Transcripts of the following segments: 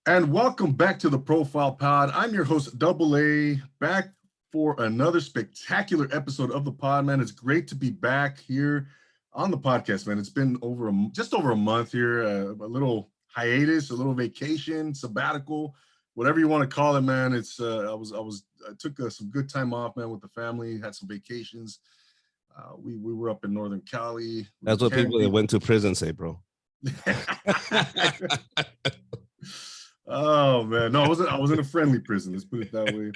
And welcome back to the Profile Pod. I'm your host, Double A, back for another spectacular episode of the pod, man. It's great to be back here on the podcast, man. It's been just over a month here, a little hiatus, a little vacation, sabbatical, whatever you want to call it, man. It's I took some good time off, man, with the family, had some vacations. We were up in Northern Cali. That's what people that went to prison say, bro. Oh man, no, I was in a friendly prison. Let's put it that way.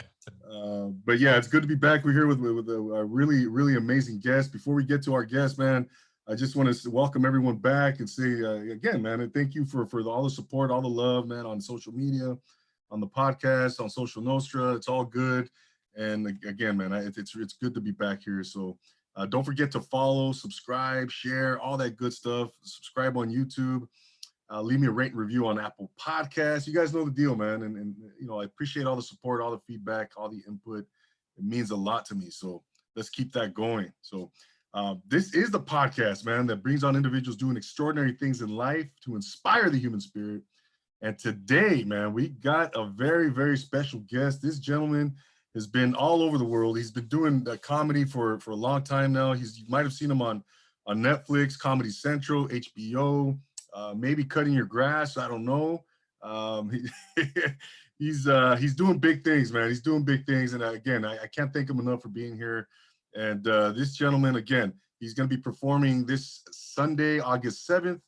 But yeah, it's good to be back. We're here with a really amazing guest. Before we get to our guest, man, I just want to welcome everyone back and say again, man, and thank you for all the support, all the love, man, on social media, on the podcast, on Social Nostra. It's all good. And again, man, it's good to be back here. So don't forget to follow, subscribe, share, all that good stuff. Subscribe on YouTube. Leave me a rate and review on Apple Podcasts. You guys know the deal, man. And you know, I appreciate all the support, all the feedback, all the input. It means a lot to me. So let's keep that going. So this is the podcast, man, that brings on individuals doing extraordinary things in life to inspire the human spirit. And today, man, we got a very special guest. This gentleman has been all over the world. He's been doing comedy for a long time now. You might have seen him on Netflix, Comedy Central, HBO. Maybe Cutting Your Grass. I don't know. He's doing big things, man. He's doing big things. And again, I can't thank him enough for being here. And this gentleman, again, he's going to be performing this Sunday, August 7th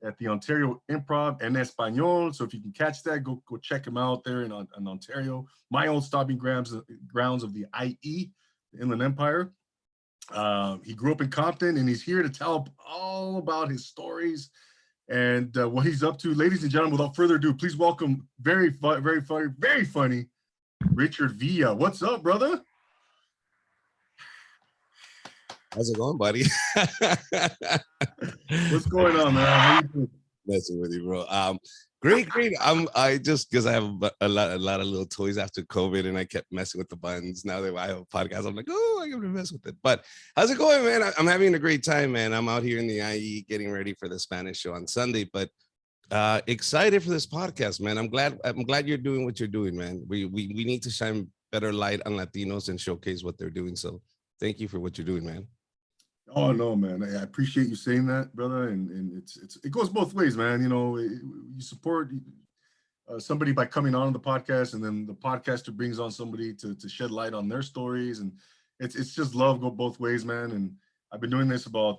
at the Ontario Improv en Español. So if you can catch that, go check him out there in Ontario. My old stomping grounds of the IE, the Inland Empire. He grew up in Compton, and he's here to tell all about his stories and what he's up to. Ladies and gentlemen, without further ado, please welcome very funny Richard Villa. What's up, brother? How's it going, buddy? What's going on, man? How you doing? Messing with you, bro. Great. I just because I have a lot of little toys after COVID, and I kept messing with the buttons. Now that I have a podcast, I'm like, oh, I gotta mess with it. But how's it going, man? I'm having a great time, man. I'm out here in the IE getting ready for the Spanish show on Sunday, but excited for this podcast, man. I'm glad you're doing what you're doing, man. We need to shine better light on Latinos and showcase what they're doing. So thank you for what you're doing, man. Oh no, man! I appreciate you saying that, brother. And it goes both ways, man. You know, you support somebody by coming on the podcast, and then the podcaster brings on somebody to shed light on their stories, and it's just love go both ways, man. And I've been doing this about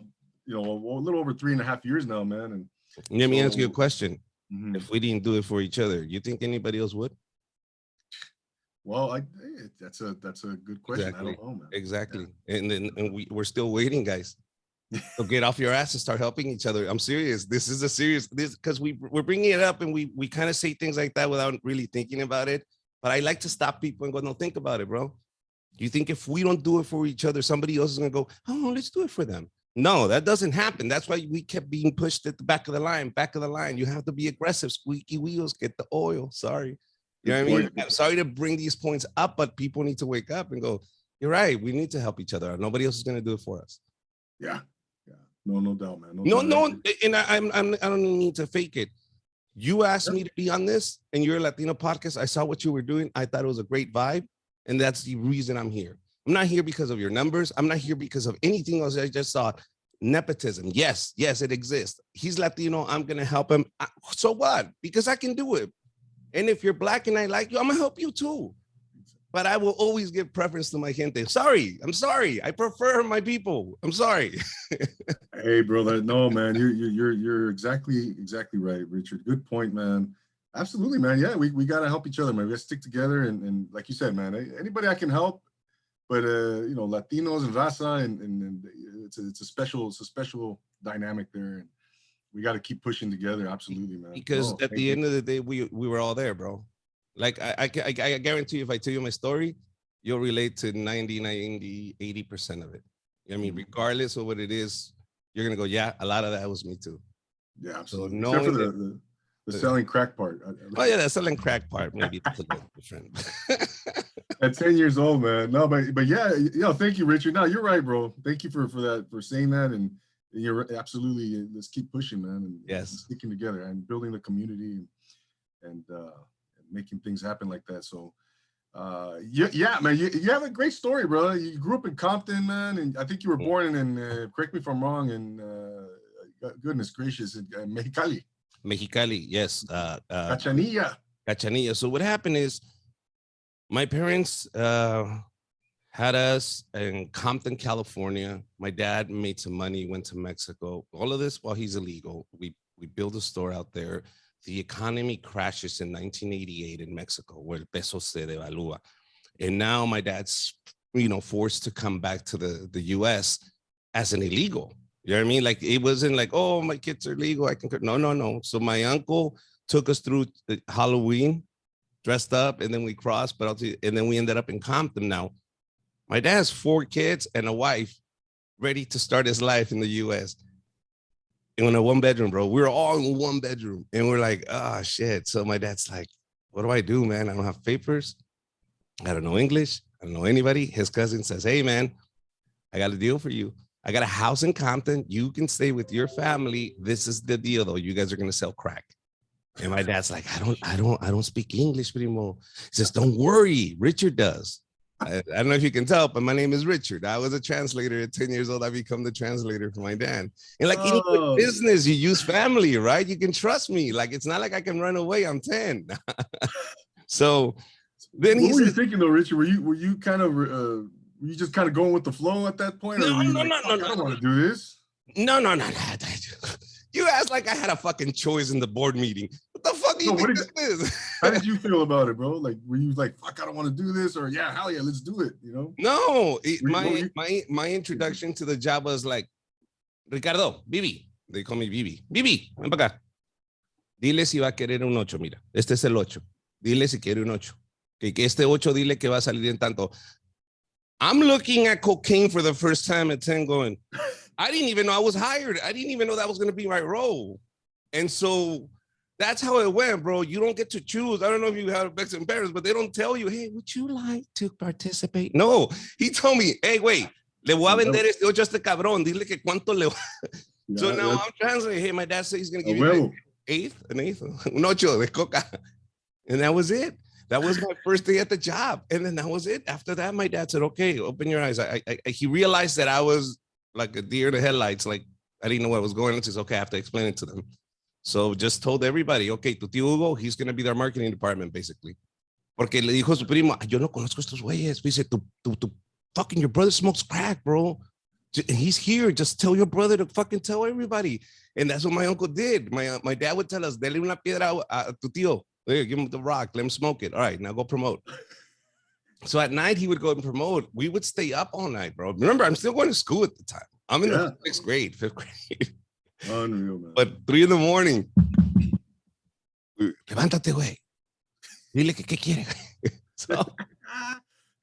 a little over 3.5 years now, man. And let me ask you a question: mm-hmm. If we didn't do it for each other, you think anybody else would? Well, that's a good question. Exactly. I don't know, man. Exactly. Yeah. And we're still waiting, guys. So get off your ass and start helping each other. I'm serious. This is because we're bringing it up, and we kind of say things like that without really thinking about it. But I like to stop people and go, no, think about it, bro. You think if we don't do it for each other, somebody else is going to go, oh, let's do it for them. No, that doesn't happen. That's why we kept being pushed at the back of the line. You have to be aggressive. Squeaky wheels get the oil. Sorry. You know what I mean? I'm sorry to bring these points up, but people need to wake up and go, you're right. We need to help each other. Nobody else is going to do it for us. Yeah. No doubt, man. No. And I don't need to fake it. You asked me to be on this, and you're a Latino podcast. I saw what you were doing. I thought it was a great vibe. And that's the reason I'm here. I'm not here because of your numbers. I'm not here because of anything else. I just saw nepotism. Yes, it exists. He's Latino. I'm going to help him. So what? Because I can do it. And if you're black and I like you, I'm gonna help you too. But I will always give preference to my gente. I'm sorry. I prefer my people. I'm sorry. Hey, brother. No, man, you're exactly right, Richard. Good point, man. Absolutely, man. Yeah, we gotta help each other, man. We gotta stick together, and like you said, man, anybody I can help. But Latinos and raza, and it's a special dynamic there. And we got to keep pushing together. Absolutely, man. Because at the end of the day, we were all there, bro. Like I guarantee you, if I tell you my story, you'll relate to 90, 80% of it. I mean, regardless of what it is, you're going to go, yeah, a lot of that was me too. Yeah, absolutely. So except for the selling crack part. Oh yeah, the selling crack part, maybe it's a little different. At 10 years old, man. No, but yeah, thank you, Richard. No, you're right, bro. Thank you for saying that. And you're absolutely, let's keep pushing, man. And yes, sticking together and building the community. and making things happen like that. So yeah, man, you have a great story, bro. You grew up in Compton, man, and I think you were born in, correct me if I'm wrong, in goodness gracious, in Mexicali. Mexicali, yes. Cachanilla. Cachanilla. So what happened is my parents had us in Compton, California. My dad made some money, went to Mexico. All of this while he's illegal. We built a store out there. The economy crashes in 1988 in Mexico, where el peso se devalúa. And now my dad's, forced to come back to the US as an illegal. You know what I mean? Like, it wasn't like, oh, my kids are legal, I can. No. So my uncle took us through Halloween, dressed up, and then we crossed, and then we ended up in Compton. Now, my dad has 4 kids and a wife ready to start his life in the US. In a 1-bedroom, bro. We were all in 1 bedroom, and we're like, oh, shit. So my dad's like, what do I do, man? I don't have papers. I don't know English. I don't know anybody. His cousin says, hey, man, I got a deal for you. I got a house in Compton. You can stay with your family. This is the deal, though. You guys are gonna sell crack. And my dad's like, I don't speak English anymore. He says, don't worry, Richard does. I don't know if you can tell, but my name is Richard. I was a translator at 10 years old. I become the translator for my dad. And like any business, you use family, right? You can trust me. Like, it's not like I can run away. I'm 10. So then what were you thinking though, Richard? Were you kind of were you just kind of going with the flow at that point? No, or were you like, I don't want to do this? No. You asked like I had a fucking choice in the board meeting. What the fuck do you think this is? How did you feel about it, bro? Like, were you like, fuck, I don't want to do this? Or yeah, hell yeah, let's do it, No, my introduction to the job was like, Ricardo, Bibi. They call me Bibi. Bibi, ven para acá. Dile si va a querer un 8, mira. Este es el 8. Dile si quiere un 8. Que este 8 dile que va a salir en tanto. I'm looking at cocaine for the first time at 10 going, I didn't even know I was hired. I didn't even know that was going to be my role. And so that's how it went, bro. You don't get to choose. I don't know if you have Mexican parents, but they don't tell you, hey, would you like to participate? No, he told me, hey, wait, le voy a vender este 8 a este cabrón. Dile que cuánto le. So now I'm translating. Hey, my dad said he's going to give you an eighth, un 8 de coca. And that was it. That was my first day at the job. And then that was it. After that, my dad said, okay, open your eyes. He realized that I was like a deer in the headlights. Like, I didn't know what was going on. He says, okay, I have to explain it to them. So just told everybody, okay, tu tío Hugo, he's going to be their marketing department, basically. Porque le dijo a su primo, yo no conozco estos güeyes. Dice, tu fucking, your brother smokes crack, bro. And he's here. Just tell your brother to fucking tell everybody. And that's what my uncle did. My dad would tell us, dele una piedra a tu tío. There, give him the rock, let him smoke it. All right, now go promote. So at night, he would go and promote. We would stay up all night, bro. Remember, I'm still going to school at the time. I'm in the 6th grade, 5th grade. Unreal, man. But 3 a.m. Levántate, güey. Dile que qué quiere. So,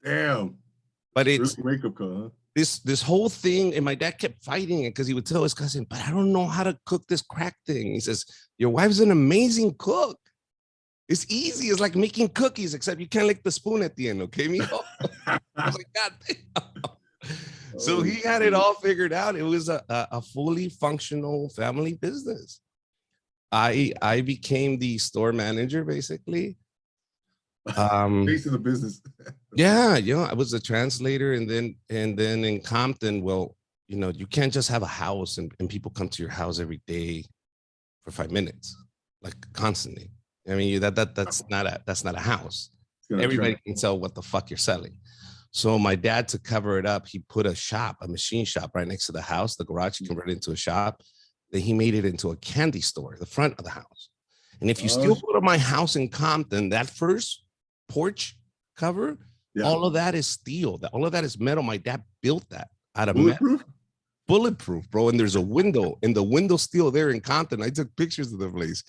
damn. But it's wake-up call, huh? This whole thing, and my dad kept fighting it because he would tell his cousin, but I don't know how to cook this crack thing. He says, your wife's an amazing cook. It's easy. It's like making cookies, except you can't lick the spoon at the end, okay, mijo? I was like, God damn. So he had it all figured out. It was a fully functional family business. I became the store manager, basically. Face of the business. Yeah, I was a translator, and then in Compton, well, you can't just have a house and people come to your house every day for 5 minutes, like constantly. I mean, that's not a house. Everybody can tell what the fuck you're selling. So my dad, to cover it up, he put a machine shop right next to the house. The garage he converted into a shop. Then he made it into a candy store, the front of the house. And if you still go to my house in Compton, that first porch cover, all of that is steel. All of that is metal. My dad built that out of metal. Bulletproof, bro. And there's a window, and the window's still there in Compton. I took pictures of the place.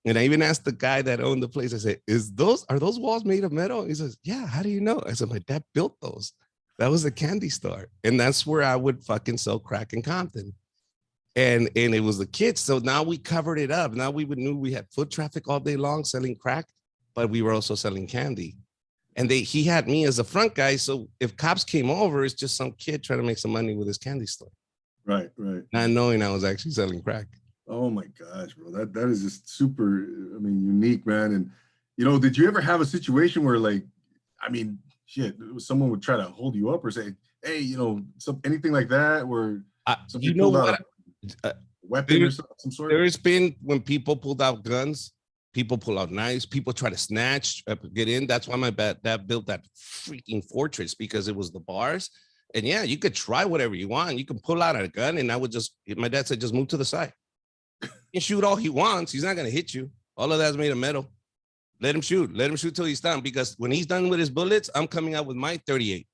And I even asked the guy that owned the place, I said, are those walls made of metal? He says, yeah, how do you know? I said, my dad built those. That was a candy store. And that's where I would fucking sell crack in Compton. And it was the kids. So now we covered it up. Now we knew we had foot traffic all day long selling crack, but we were also selling candy. And he had me as a front guy. So if cops came over, it's just some kid trying to make some money with his candy store. Right. Not knowing I was actually selling crack. Oh my gosh, bro. That is just super, I mean, unique, man. And did you ever have a situation where like, I mean, shit, someone would try to hold you up or say, hey, anything like that where You somebody know pulled out what? a Uh, weapon there, or some sort? there's been when people pulled out guns, people pull out knives, people try to snatch, get in. That's why my dad built that freaking fortress because it was the bars. And yeah, you could try whatever you want. You can pull out a gun, and my dad said, just move to the side. He can shoot all he wants. He's not going to hit you. All of that's made of metal. Let him shoot. Let him shoot till he's done. Because when he's done with his bullets, I'm coming out with my 38.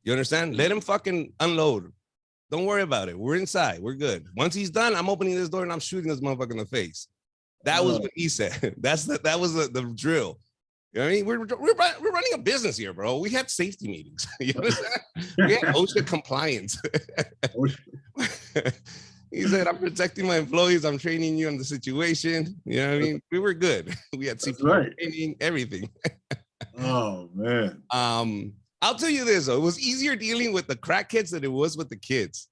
You understand? Let him fucking unload. Don't worry about it. We're inside. We're good. Once he's done, I'm opening this door and I'm shooting this motherfucker in the face. That was what he said. That was the drill. You know what I mean? We're running a business here, bro. We had safety meetings. You understand? We had OSHA compliance. He said, I'm protecting my employees. I'm training you on the situation. You know what I mean? We were good. We had CPR training, everything. Oh, man. I'll tell you this, though. It was easier dealing with the crackheads than it was with the kids.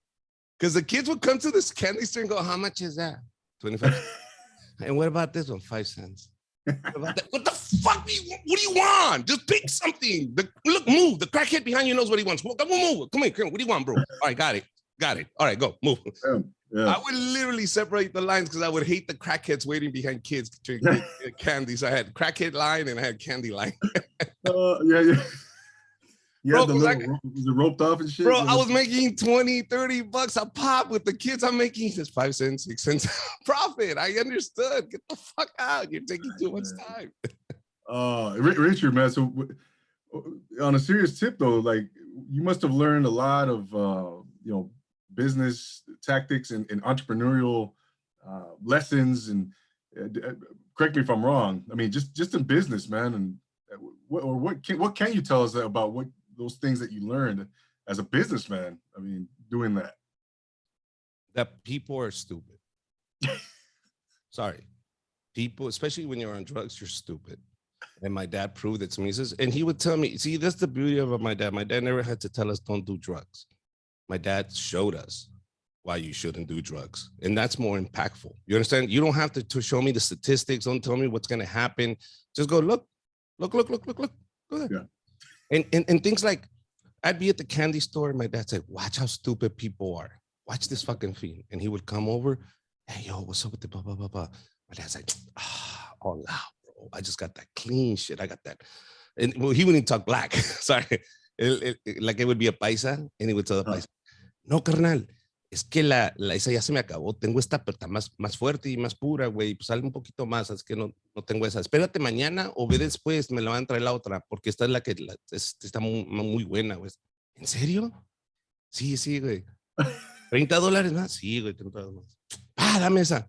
Because the kids would come to this candy store and go, how much is that? 25. And what about this one? 5 cents. What about that? What the fuck do you want? Just pick something. Look, move. The crackhead behind you knows what he wants. Move. Come here. What do you want, bro? All right, got it. All right, go. Move. Yeah. I would literally separate the lines because I would hate the crackheads waiting behind kids to get candy. So I had crackhead line and I had candy line. Yeah. Yeah, the roped off and shit. Bro, I was making 20, 30 bucks a pop with the kids. I'm making just 5 cents, 6 cents profit. I understood. Get the fuck out. You're taking too much time. Richard, man. So on a serious tip though, like you must have learned a lot of business tactics and entrepreneurial lessons. And correct me if I'm wrong. I mean, just in business, man. And what can you tell us about those things that you learned as a businessman? I mean, doing that. That people are stupid. Sorry. People, especially when you're on drugs, you're stupid. And my dad proved it to me. He says, and he would tell me, see, that's the beauty of my dad. My dad never had to tell us don't do drugs. My dad showed us why you shouldn't do drugs. And that's more impactful. You understand? You don't have to show me the statistics. Don't tell me what's going to happen. Just go, look. Go ahead. Yeah. And things like, I'd be at the candy store and my dad said, watch how stupid people are. Watch this fucking thing. And he would come over. Hey, yo, what's up with the blah, blah, blah, blah. My dad's like, oh, no, bro. I just got that clean shit. I got that. And well, he wouldn't talk black. Sorry. Like it would be a paisa. And he would tell the paisa, no, carnal. Es que esa ya se me acabó. Tengo esta, pero está más fuerte y más pura, güey. Pues sale un poquito más. Es que no tengo esa. Espérate mañana o ve después. Me la van a traer la otra. Porque esta es la que está muy buena, güey. ¿En serio? Sí, güey. $30 más. Sí, güey, $30. Dame esa.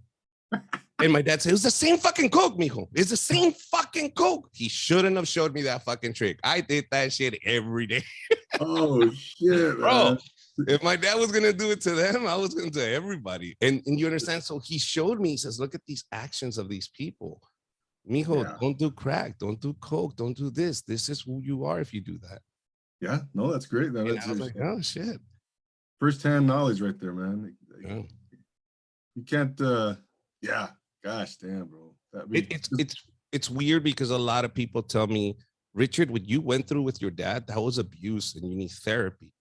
And my dad said, it's the same fucking Coke, mijo. It's the same fucking Coke. He shouldn't have showed me that fucking trick. I did that shit every day. Oh, shit, bro. If my dad was going to do it to them, I was going to everybody. And you understand? So he showed me, he says, look at these actions of these people. Mijo, don't do crack. Don't do Coke. Don't do this. This is who you are if you do that. Yeah, no, that's great. I was like, oh, shit. First-hand knowledge right there, man. You can't, gosh, damn, bro. It's weird because a lot of people tell me, Richard, what you went through with your dad, that was abuse and you need therapy.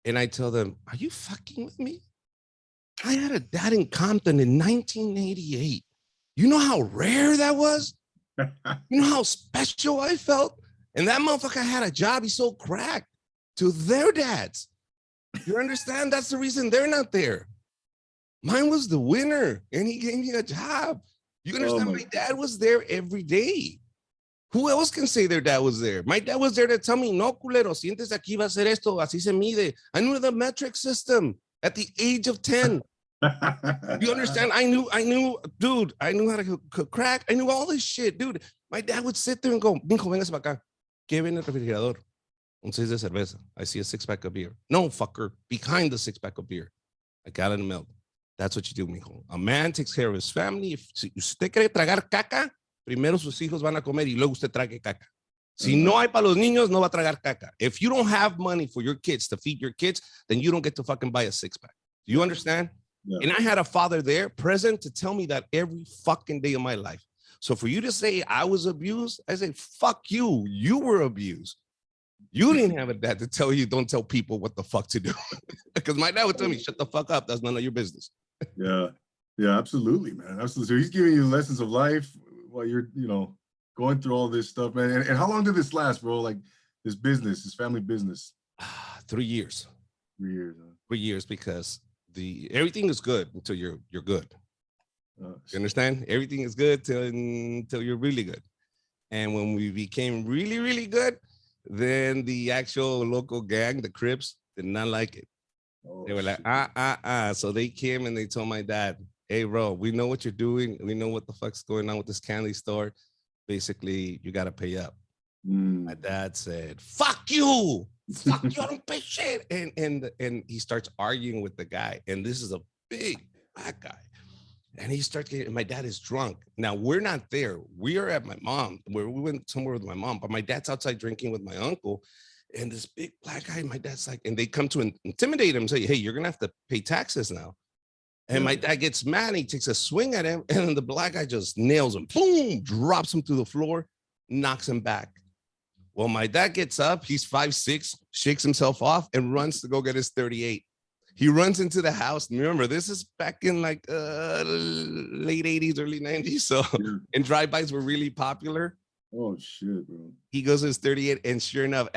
And I tell them, are you fucking with me? I had a dad in Compton in 1988. You know how rare that was? You know how special I felt? And that motherfucker had a job. He sold crack to their dads. You understand? That's the reason they're not there. Mine was the winner, and he gave me a job. You understand? My dad was there every day. Who else can say their dad was there? My dad was there to tell me, no, culero, siéntese aquí, va a hacer esto, así se mide. I knew the metric system at the age of 10. You understand? I knew, dude, I knew how to cook crack. I knew all this shit, dude. My dad would sit there and go, mijo, véngase para acá. ¿Qué viene el refrigerador? Un 6 de cerveza. I see a 6-pack of beer. No, fucker, behind the 6-pack of beer. A gallon of milk. That's what you do, mijo. A man takes care of his family. If usted quiere tragar caca, primero sus hijos van a comer y luego usted trague caca. Si no hay para los niños, no va a tragar caca. If you don't have money for your kids to feed your kids, then you don't get to fucking buy a 6-pack. Do you understand? Yeah. And I had a father there present to tell me that every fucking day of my life. So for you to say I was abused, I say, fuck you. You were abused. You didn't have a dad to tell you, don't tell people what the fuck to do. Because my dad would tell me, shut the fuck up. That's none of your business. Yeah. Yeah, absolutely, man. Absolutely. So he's giving you lessons of life while you're, going through all this stuff, man. And how long did this last, bro? Like this business, this family business? 3 years. 3 years. Huh? 3 years, because everything is good until you're good. You understand? Everything is good until you're really good. And when we became really, really good, then the actual local gang, the Crips, did not like it. They were like, So they came and they told my dad, hey, bro, we know what you're doing. We know what the fuck's going on with this candy store. Basically, you got to pay up. My dad said, fuck you. Fuck you, I don't pay shit. And he starts arguing with the guy. And this is a big black guy. And he starts getting, my dad is drunk. Now, we're not there. We are at my mom, where we went somewhere with my mom, but my dad's outside drinking with my uncle. And this big black guy, my dad's like, and they come to intimidate him, say, hey, you're going to have to pay taxes now. And my dad gets mad. He takes a swing at him. And then the black guy just nails him. Boom, drops him to the floor, knocks him back. Well, my dad gets up. He's 5'6", shakes himself off and runs to go get his 38. He runs into the house. Remember, this is back in like late 80s, early 90s. So, and drive-bys were really popular. Oh, shit, bro. He goes to his 38, and sure enough,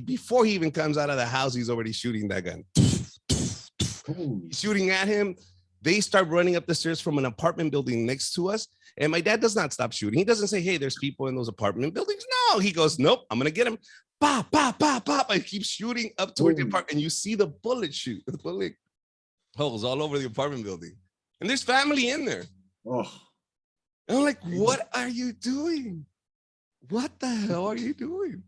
before he even comes out of the house, he's already shooting that gun. He's shooting at him. They start running up the stairs from an apartment building next to us. And my dad does not stop shooting. He doesn't say, hey, there's people in those apartment buildings. No, he goes, nope, I'm going to get him. Pop, pop, pop, pop. I keep shooting up towards the apartment. And you see the bullet holes all over the apartment building. And there's family in there. Oh. And I'm like, what are you doing? What the hell are you doing?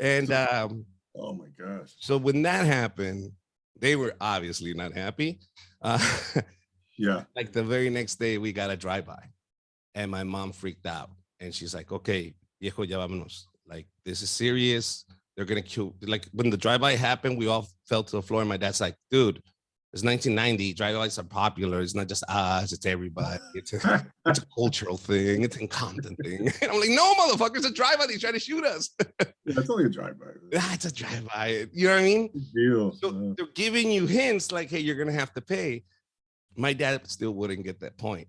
And oh my gosh. So when that happened, they were obviously not happy. Yeah. Like the very next day, we got a drive-by. And my mom freaked out. And she's like, okay, viejo, ya vámonos. Like, this is serious. They're going to kill. Like, when the drive-by happened, we all fell to the floor. And my dad's like, dude, it's 1990. Drive-bys are popular. It's not just us. It's everybody. It's a cultural thing. It's an Compton thing. And I'm like, no, motherfucker, it's a drive-by. They try to shoot us. That's only a drive-by. It's a drive-by. You know what I mean? Deal. So they're giving you hints like, hey, you're going to have to pay. My dad still wouldn't get that point.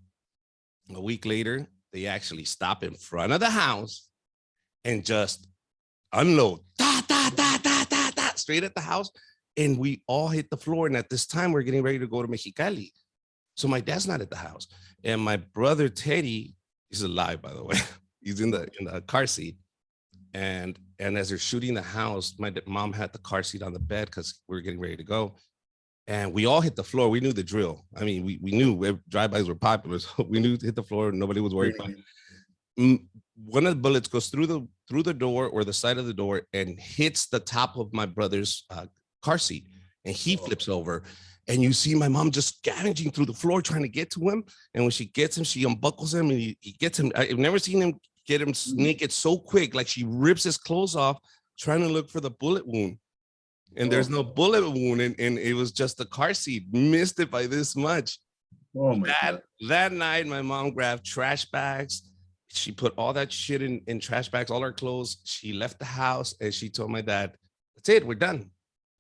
A week later, they actually stop in front of the house and just unload straight at the house. And we all hit the floor. And at this time, we're getting ready to go to Mexicali. So my dad's not at the house. And my brother, Teddy, he's alive, by the way. He's in the car seat. And as they're shooting the house, my mom had the car seat on the bed because we were getting ready to go. And we all hit the floor. We knew the drill. I mean, we knew drive-bys were popular. So we knew to hit the floor. Nobody was worried about it. One of the bullets goes through the door or the side of the door and hits the top of my brother's car seat. And he flips over. And you see my mom just scavenging through the floor trying to get to him. And when she gets him, she unbuckles him and he gets him. I've never seen him get him naked so quick. Like she rips his clothes off, trying to look for the bullet wound. And there's no bullet wound, and it was just the car seat. Missed it by this much. Oh my God. That night, my mom grabbed trash bags. She put all that shit in trash bags, all her clothes. She left the house, and she told my dad, that's it, we're done.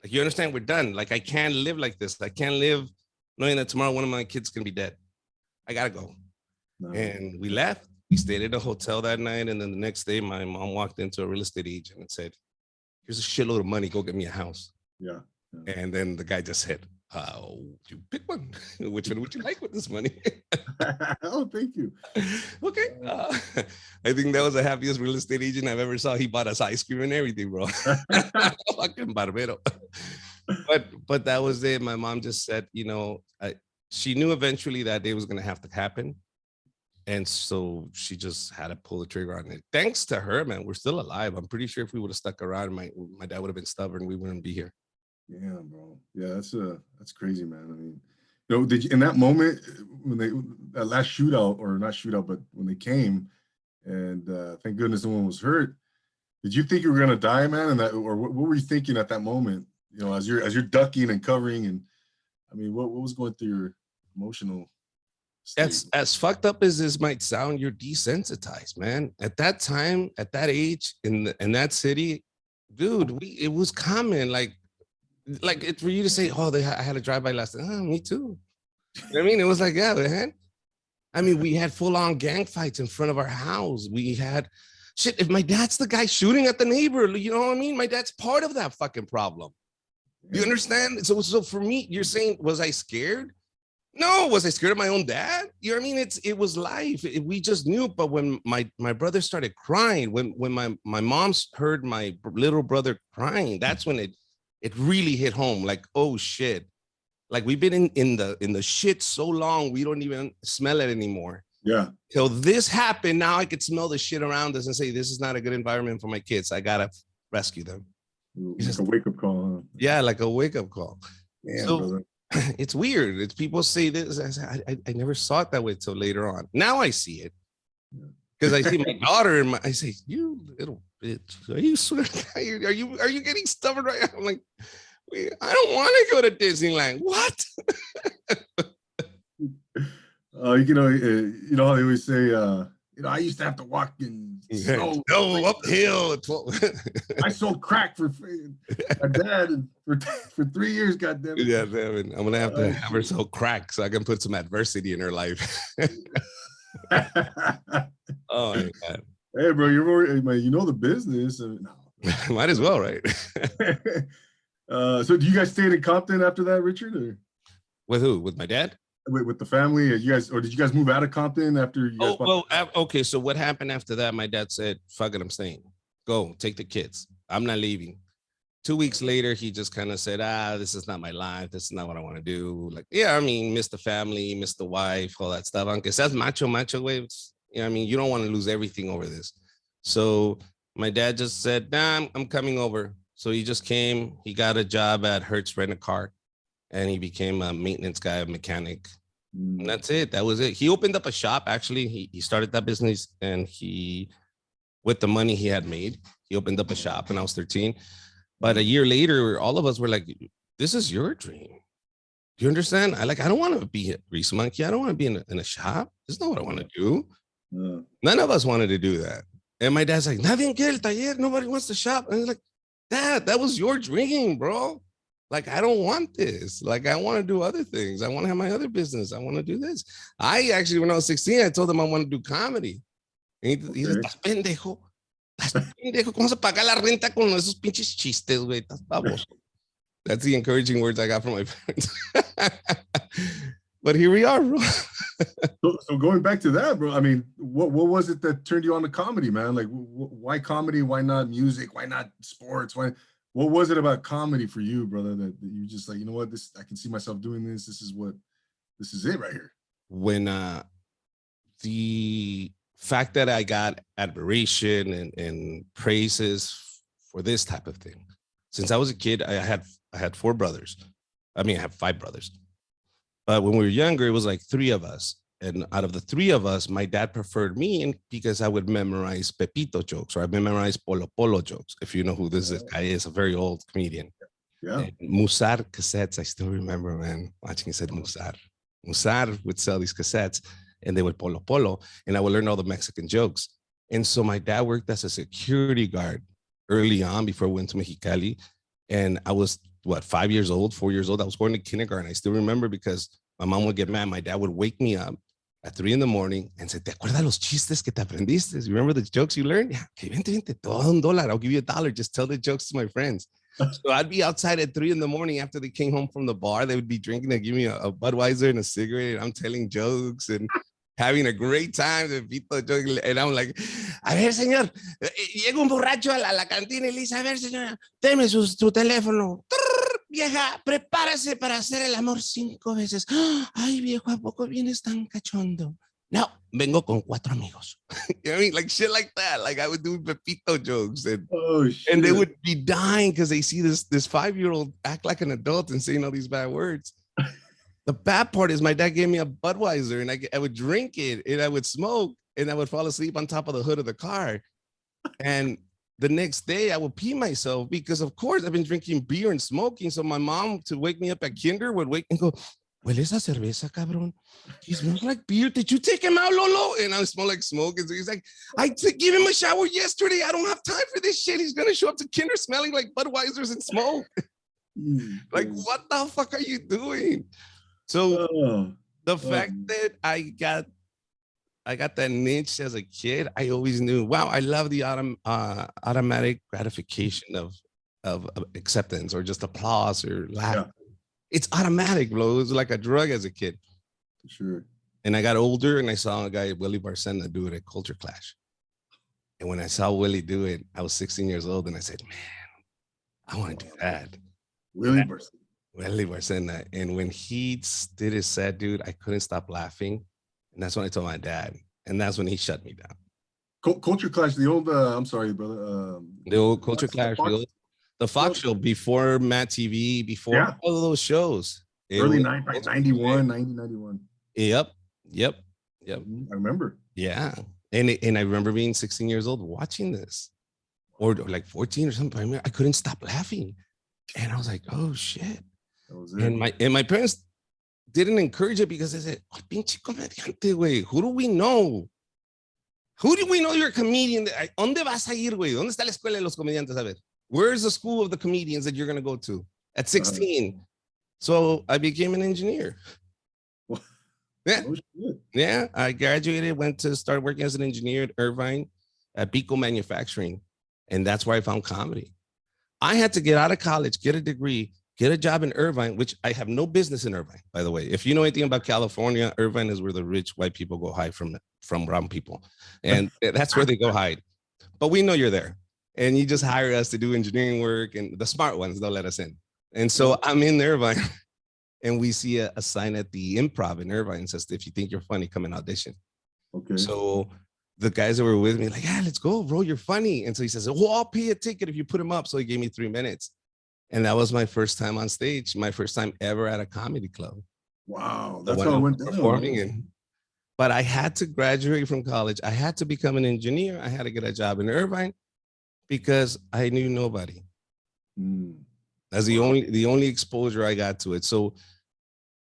Like, you understand, we're done. Like, I can't live like this. I can't live knowing that tomorrow one of my kids can be dead. I gotta go. No. And we left. We stayed at a hotel that night, and then the next day, my mom walked into a real estate agent and said, here's a shitload of money, go get me a house. Yeah. And then the guy just said, you pick one. Which one would you like with this money? Oh, thank you. Okay. I think that was the happiest real estate agent I've ever saw. He bought us ice cream and everything, bro. Fucking barbero. But that was it. My mom just said, she knew eventually that day was going to have to happen. And so she just had to pull the trigger on it. Thanks to her, man, we're still alive. I'm pretty sure if we would have stuck around, my dad would have been stubborn. We wouldn't be here. Yeah, bro. Yeah, that's crazy, man. I mean, did you, in that moment when that last shootout, or not shootout, but when they came, and thank goodness no one was hurt, did you think you were gonna die, man? And or what were you thinking at that moment? As you're ducking and covering, and I mean, what was going through your emotional That's state. as fucked up as this might sound. You're desensitized, man. At that time, at that age, in that city, dude, it was common. Like it for you to say, "Oh, I had a drive by last night." Oh, me too. You know what I mean, it was like, yeah, man. I mean, we had full on gang fights in front of our house. We had shit. If my dad's the guy shooting at the neighbor, you know what I mean? My dad's part of that fucking problem. You understand? So for me, you're saying, was I scared? No, was I scared of my own dad? You know what I mean? It was life. We just knew. But when my brother started crying, when my mom heard my little brother crying, that's when it really hit home. Like, oh shit. Like we've been in the shit so long, we don't even smell it anymore. Yeah. Till this happened, now I could smell the shit around us and say, this is not a good environment for my kids. I gotta rescue them. Like a wake-up call. Huh? Yeah, like a wake-up call. Damn, So brother. it's weird. It's people say this. I never saw it that way till later on. Now I see it. Because I see my daughter and I say, you little bitch, are you are you getting stubborn right now? I'm like, I don't want to go to Disneyland. What? You know how they always say, I used to have to walk in snow. No, uphill. I sold crack for my dad and for 3 years. Goddamn it. Yeah, damn, I'm gonna have to have her sell crack so I can put some adversity in her life. Oh my God. Hey, bro, you know the business. Might as well, right? So do you guys stay in Compton after that, Richard? Or? With who? With my dad? With the family? Did you guys move out of Compton after you guys? Okay. So what happened after that? My dad said, fuck it, I'm staying. Go, take the kids. I'm not leaving. 2 weeks later, he just kind of said, this is not my life. This is not what I want to do. Like, yeah, I mean, miss the family, miss the wife, all that stuff. Aunque seas macho waves. You know what I mean? You don't want to lose everything over this. So my dad just said, nah, I'm coming over. So he just came. He got a job at Hertz Rent-A-Car, and he became a maintenance guy, a mechanic. And that's it. That was it. He opened up a shop. Actually, he started that business, and with the money he had made, he opened up a shop when I was 13. But a year later, all of us were like, this is your dream. Do you understand? I don't want to be a grease monkey. I don't want to be in a shop. This is not what I want to do. None of us wanted to do that. And my dad's like, nadie quiere el taller. Nobody wants to shop. And I was like, Dad, that was your dream, bro. Like, I don't want this. Like, I want to do other things. I want to have my other business. I want to do this. I actually, when I was 16, I told him I want to do comedy. And he said, estás pendejo. Estás pendejo. ¿Cómo se paga la renta con esos pinches chistes, güey? Estás baboso. That's the encouraging words I got from my parents. But here we are, bro. So going back to that, bro, I mean, what was it that turned you on to comedy, man? Like, why comedy? Why not music? Why not sports? What was it about comedy for you, brother, that you just like, you know what, I can see myself doing this. This is it right here. When the fact that I got admiration and praises for this type of thing. Since I was a kid, I had 4 brothers. I mean, I have 5 brothers. But when we were younger, it was like 3 of us. And out of the 3 of us, my dad preferred me because I would memorize Pepito jokes, or I memorized Polo Polo jokes. If you know who this guy is, a very old comedian. Yeah. And Musar cassettes, I still remember, man, watching. He said Musar. Musar would sell these cassettes, and they would Polo Polo, and I would learn all the Mexican jokes. And so my dad worked as a security guard early on before I went to Mexicali. And I was, 4 years old. I was going to kindergarten. I still remember because my mom would get mad. My dad would wake me up at 3 a.m. and say, ¿te acuerdas los chistes que te aprendiste? You remember the jokes you learned? Yeah, okay, vente, todo $1. I'll give you $1. Just tell the jokes to my friends. So I'd be outside at 3 a.m. after they came home from the bar. They would be drinking. They'd give me a Budweiser and a cigarette. And I'm telling jokes and having a great time. And I'm like, a ver, señor, llega un borracho a la cantina y le dice, a ver, señora, deme su teléfono. Vieja, prepárese para hacer el amor 5 veces. Ay, viejo, ¿a poco vienes tan cachondo? No, vengo con 4 amigos. You know what I mean? Like shit like that. Like I would do Pepito jokes and they would be dying because they see this 5-year-old act like an adult and saying all these bad words. The bad part is my dad gave me a Budweiser and I would drink it and I would smoke and I would fall asleep on top of the hood of the car. And the next day I would pee myself because of course I've been drinking beer and smoking. So my mom, to wake me up at kinder, would wake and go, huele esa cerveza, cabrón. He smells like beer. Did you take him out, Lolo? And I smell like smoke. And so he's like, give him a shower yesterday. I don't have time for this shit. He's going to show up to kinder smelling like Budweisers and smoke. Like, what the fuck are you doing? So the fact that I got that niche as a kid, I always knew, wow, I love the automatic gratification of acceptance or just applause or laugh. Yeah. It's automatic, bro. It was like a drug as a kid. Sure. And I got older and I saw a guy, Willie Barcena, do it at Culture Clash. And when I saw Willie do it, I was 16 years old and I said, man, I want to do that. Willie Barcena. And when he did his set, dude, I couldn't stop laughing. And that's when I told my dad. And that's when he shut me down. Culture Clash, the old, I'm sorry, brother. The old Culture Clash, the Fox show before Matt TV, before all of those shows. Early 91, 91. Yep. I remember. Yeah. And I remember being 16 years old watching this, or like 14 or something. I couldn't stop laughing. And I was like, oh shit. That was it. And my parents didn't encourage it because they said, oh, pinche comediante, güey. Who do we know? Who do we know you're a comedian? ¿Dónde vas a ir, güey? ¿Dónde está la escuela de los comediantes? A ver, where's the school of the comedians that you're going to go to at 16? So I became an engineer. Yeah. Yeah. I graduated, went to start working as an engineer at Irvine at Pico Manufacturing. And that's where I found comedy. I had to get out of college, get a degree, get a job in Irvine, which I have no business in Irvine, by the way. If you know anything about California, Irvine is where the rich white people go hide from brown people. And that's where they go hide. But we know you're there. And you just hire us to do engineering work, and the smart ones, they'll let us in. And so I'm in Irvine, and we see a sign at the Improv in Irvine that says, if you think you're funny, come and audition. Okay. So the guys that were with me, like, yeah, let's go, bro, you're funny. And so he says, well, I'll pay a ticket if you put him up. So he gave me 3 minutes. And that was my first time on stage, my first time ever at a comedy club. Wow, that's how it went down. Performing but I had to graduate from college. I had to become an engineer. I had to get a job in Irvine because I knew nobody. That's the only exposure I got to it. So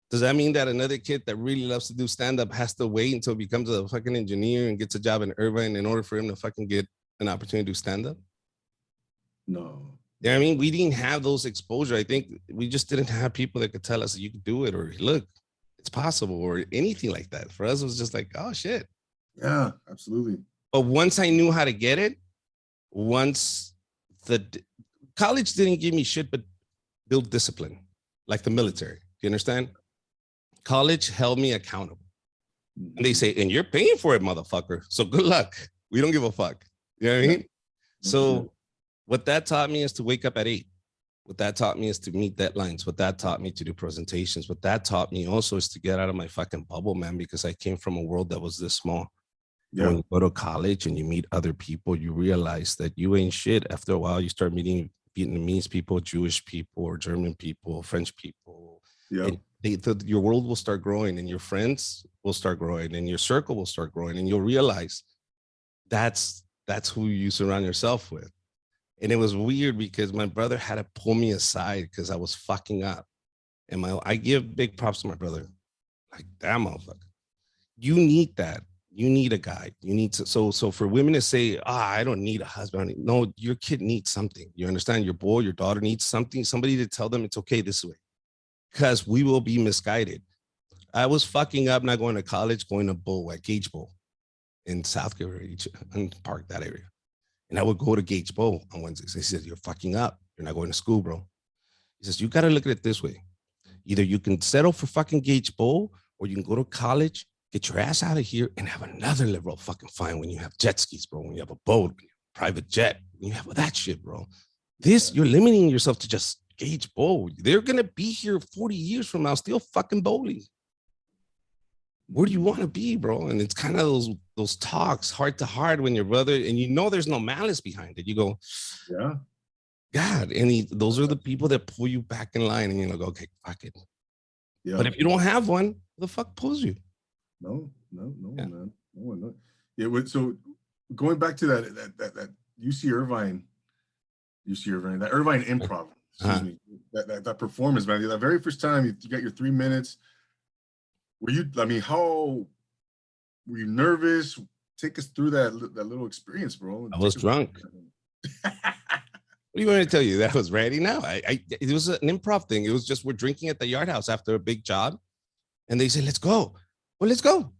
does that mean that another kid that really loves to do stand-up has to wait until he becomes a fucking engineer and gets a job in Irvine in order for him to fucking get an opportunity to do stand-up? No. Yeah, I mean, we didn't have those exposure. I think we just didn't have people that could tell us that you could do it, or look, it's possible, or anything like that. For us, it was just like, oh shit. Yeah, absolutely. But once I knew how to get it, once the college didn't give me shit, but build discipline, like the military. Do you understand? College held me accountable. And they say, and you're paying for it, motherfucker. So good luck. We don't give a fuck. You know what I mean? So what that taught me is to wake up at 8. What that taught me is to meet deadlines. What that taught me to do presentations. What that taught me also is to get out of my fucking bubble, man, because I came from a world that was this small. Yeah. When you go to college and you meet other people, you realize that you ain't shit. After a while, you start meeting Vietnamese people, Jewish people, or German people, French people. Yeah. Your world will start growing, and your friends will start growing, and your circle will start growing, and you'll realize that's who you surround yourself with. And it was weird because my brother had to pull me aside because I was fucking up. And I give big props to my brother. Like, damn, motherfucker. You need that. You need a guy. You need to. So for women to say, I don't need a husband. No, your kid needs something. You understand? Your boy, your daughter needs something. Somebody to tell them it's okay this way. Because we will be misguided. I was fucking up, not going to college, going to Bowl at Gage Bowl in South Carolina, in Park, that area. And I would go to Gage Bowl on Wednesdays. He says, you're fucking up. You're not going to school, bro. He says, you got to look at it this way. Either you can settle for fucking Gage Bowl, or you can go to college, get your ass out of here, and have another level of fucking fun when you have jet skis, bro, when you have a boat, when you have a private jet, when you have that shit, bro. This, you're limiting yourself to just Gage Bowl. They're going to be here 40 years from now, still fucking bowling. Where do you want to be, bro? And it's kind of those talks, heart to heart, when your brother, and you know there's no malice behind it. You go, yeah, God. And those are the people that pull you back in line, and you're like, okay, fuck it. Yeah. But if you don't have one, who the fuck pulls you? No, man. No. Yeah. So going back to that UC Irvine, that Irvine Improv, excuse me, that performance, man. That very first time you got your 3 minutes, were you, I mean, how were you nervous? Take us through that little experience, bro. I was drunk. What do you want me to tell you? That I was ready now. It was an improv thing. It was just we're drinking at the Yard House after a big job, and they said, "Let's go." Well, let's go.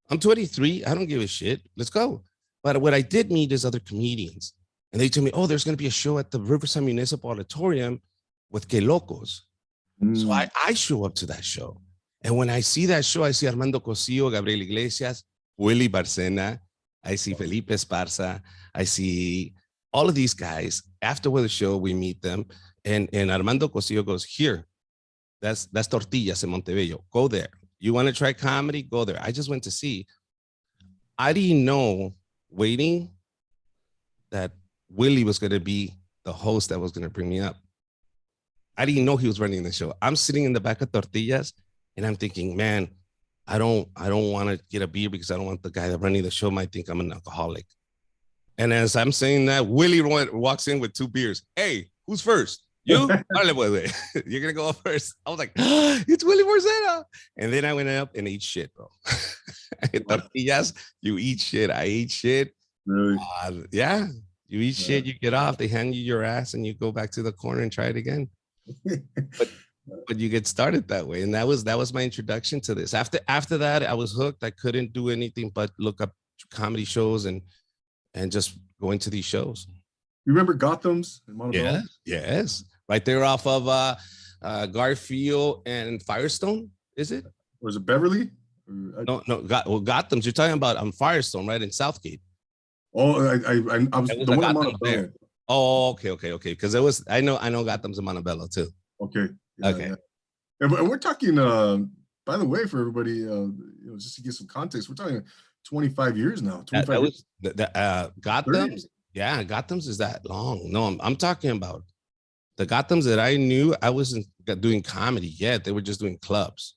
I'm 23. I don't give a shit. Let's go. But what I did meet is other comedians, and they told me, "Oh, there's going to be a show at the Riverside Municipal Auditorium with Que Locos." So I show up to that show, and when I see that show, I see Armando Cosillo, Gabriel Iglesias, Willy Barcena. I see Felipe Esparza. I see all of these guys. After the show, we meet them, and Armando Cosillo goes, "Here, that's Tortillas in Montebello. Go there. You want to try comedy? Go there." I just went to see. I didn't know waiting that Willie was going to be the host that was going to bring me up. I didn't know he was running the show. I'm sitting in the back of Tortillas, and I'm thinking, man, I don't want to get a beer because I don't want the guy that running the show might think I'm an alcoholic. And as I'm saying that, Willie walks in with 2 beers. "Hey, who's first? You?" You're going to go up first. I was like, "It's Willie Barcena." And then I went up and ate shit, bro. Tortillas, you eat shit. I ate shit. Really? Yeah. You eat shit, you get off, they hand you your ass, and you go back to the corner and try it again. But you get started that way. And that was my introduction to this. After that, I was hooked. I couldn't do anything but look up comedy shows and just going to these shows. You remember Gotham's in Montebello? Yes. Right there off of Garfield and Firestone, is it? Or is it Beverly? No, Gotham's. You're talking about Firestone, right, in Southgate. Oh, I was the one in Montebello. Oh, okay. Because I know Gotham's in Montebello too. Okay. Yeah, okay. And we're talking. By the way, for everybody, just to get some context, we're talking 25 years now. 25 years. Gotham's. 30. Yeah, Gotham's is that long. No, I'm talking about the Gotham's that I knew. I wasn't doing comedy yet. They were just doing clubs.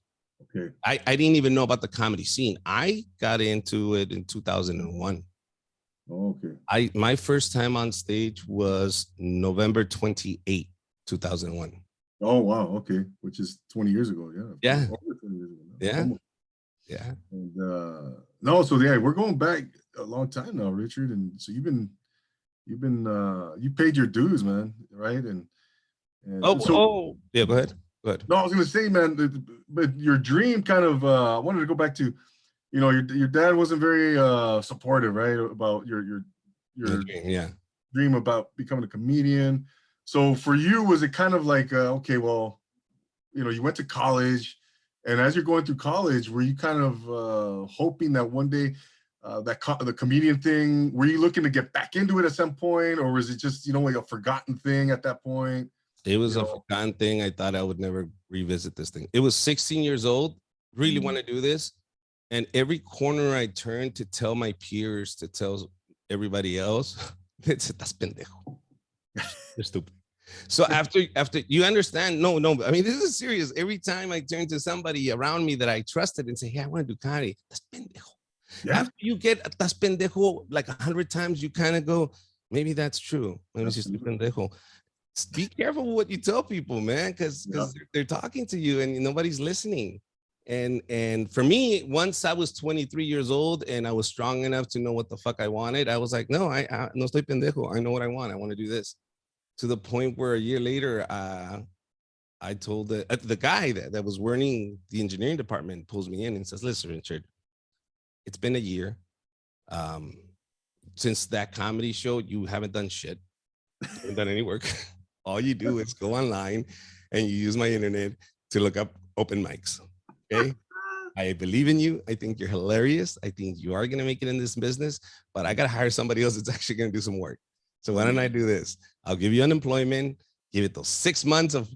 Okay. I didn't even know about the comedy scene. I got into it in 2001. Oh, okay. My first time on stage was November 28, 2001. Oh, wow. Okay. Which is 20 years ago. Yeah. Yeah. Over 20 years ago now. Yeah. Almost. Yeah. And no, so yeah, we're going back a long time now, Richard. And so you paid your dues, man. Right. And yeah, go ahead. No, I was going to say, man, but your dream kind of, I wanted to go back to, your dad wasn't very supportive, right? About your dream, yeah. Dream about becoming a comedian. So for you, was it kind of like, okay, well, you went to college, and as you're going through college, were you kind of hoping that one day the comedian thing, were you looking to get back into it at some point, or was it just, like a forgotten thing at that point? It was a forgotten thing. I thought I would never revisit this thing. It was 16 years old, really want to do this. And every corner I turned to tell my peers, to tell everybody else, "Estás pendejo. You're stupid." So after you understand, no, I mean, this is serious. Every time I turn to somebody around me that I trusted and say, "Hey, I want to do comedy," "Estás pendejo." Yeah. After you get "Estás pendejo" like 100 times, you kind of go, maybe that's true. Maybe she's pendejo. Be careful what you tell people, man, because they're talking to you and nobody's listening. And for me, once I was 23 years old and I was strong enough to know what the fuck I wanted, I was like, no, I no estoy pendejo. I know what I want. I want to do this. To the point where a year later, I told the guy that was running the engineering department pulls me in and says, "Listen, Richard, it's been a year. Since that comedy show, you haven't done shit. You haven't done any work. All you do is go online and you use my internet to look up open mics. Okay? I believe in you. I think you're hilarious. I think you are going to make it in this business, but I got to hire somebody else that's actually going to do some work. So why don't I do this? I'll give you unemployment, give it those 6 months of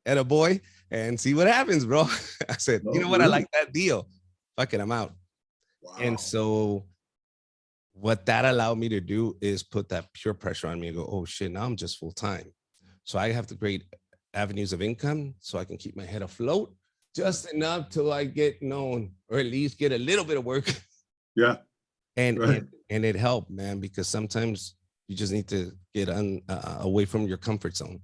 attaboy and see what happens, bro." I said, "You know what? I like that deal. Fuck it, I'm out." Wow. And so what that allowed me to do is put that pure pressure on me and go, "Oh shit, now I'm just full time." So I have to create avenues of income so I can keep my head afloat just enough till I get known, or at least get a little bit of work. Yeah. And it helped, man, because sometimes you just need to get away from your comfort zone.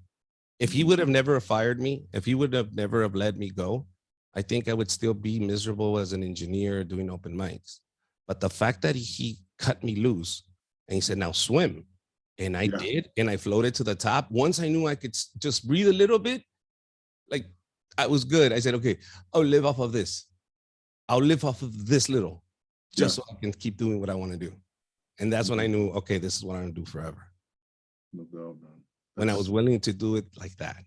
If he would have never fired me, if he would have never have let me go, I think I would still be miserable as an engineer doing open mics. But the fact that he cut me loose and he said, now swim. And I did, and I floated to the top. Once I knew I could just breathe a little bit, like I was good. I said, okay, I'll live off of this. I'll live off of this little, just so I can keep doing what I want to do. And that's when I knew, okay, this is what I'm gonna do forever. No doubt, man. When I was willing to do it like that.